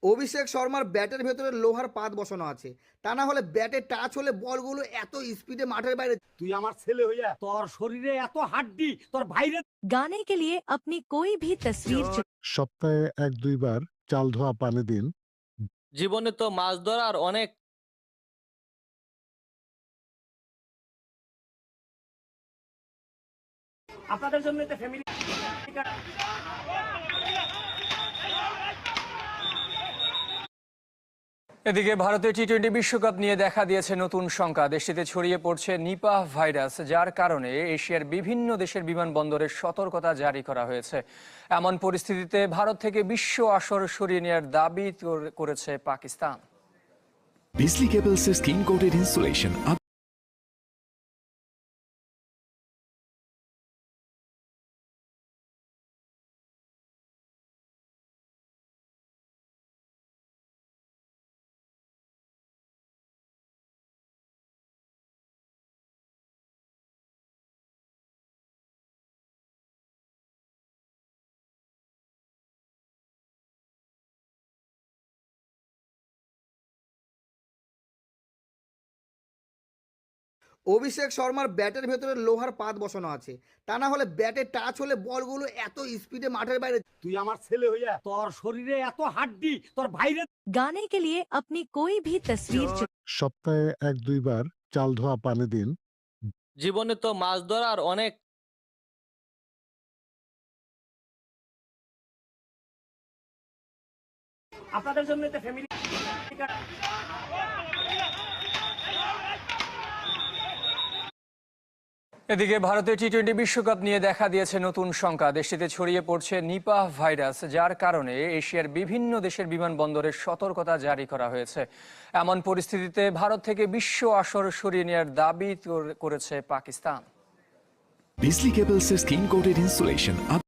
অভিষেক শর্মার ব্যাটের ভেতরে লোহার পাত বসানো আছে, তা না হলে ব্যাটে টাচ হলে বলগুলো এত স্পিডে মাঠের বাইরে। তুই আমার ছেলে হইয়া তোর শরীরে এত হাড্ডি তোর ভাইরে। गाने के लिए अपनी कोई भी तस्वीर সপ্তাহে ১-২ বার চাল ধোয়া পানি দিন। জীবনে তো মাছ ধরার অনেক আপনাদের জন্য এটা ফ্যামিলি। এদিকে ভারতের টি-20 বিশ্বকাপ নিয়ে দেখা দিয়েছে নতুন শঙ্কা। দেশটিতে ছড়িয়ে পড়ছে নিপাহ ভাইরাস, যার কারণে এশিয়ার বিভিন্ন দেশের বিমানবন্দরে সতর্কতা জারি করা হয়েছে। এমন পরিস্থিতিতে ভারত থেকে বিশ্ব আসর সরিয়ে নেওয়ার দাবি করেছে পাকিস্তান। बिजली केबल से स्किन कोटेड इंसुलेशन अब অভিষেক শর্মার ব্যাটের ভেতরে লোহার পাত বসানো আছে, তা না হলে ব্যাটে টাচ হলে বলগুলো এত স্পিডে মাঠের বাইরে। তুই আমার ছেলে হইয়া তোর শরীরে এত হাড্ডি তোর ভাইরে। गाने के लिए अपनी कोई भी तस्वीर সপ্তাহে ১-২ বার চাল ধোয়া পানি দিন। জীবনে তো মাছ ধরার অনেক আপনাদের জন্য এটা ফ্যামিলি। এদিকে ভারতের টি-20 বিশ্বকাপ নিয়ে দেখা দিয়েছে নতুন শঙ্কা। দেশটিতে ছড়িয়ে পড়ছে নিপাহ ভাইরাস, যার কারণে এশিয়ার বিভিন্ন দেশের বিমানবন্দরে সতর্কতা জারি করা হয়েছে। এমন পরিস্থিতিতে ভারত থেকে বিশ্ব আসর সরিয়ে নেওয়ার দাবি করেছে পাকিস্তান। बिजली केबल से स्किन कोटेड इंसुलेशन अब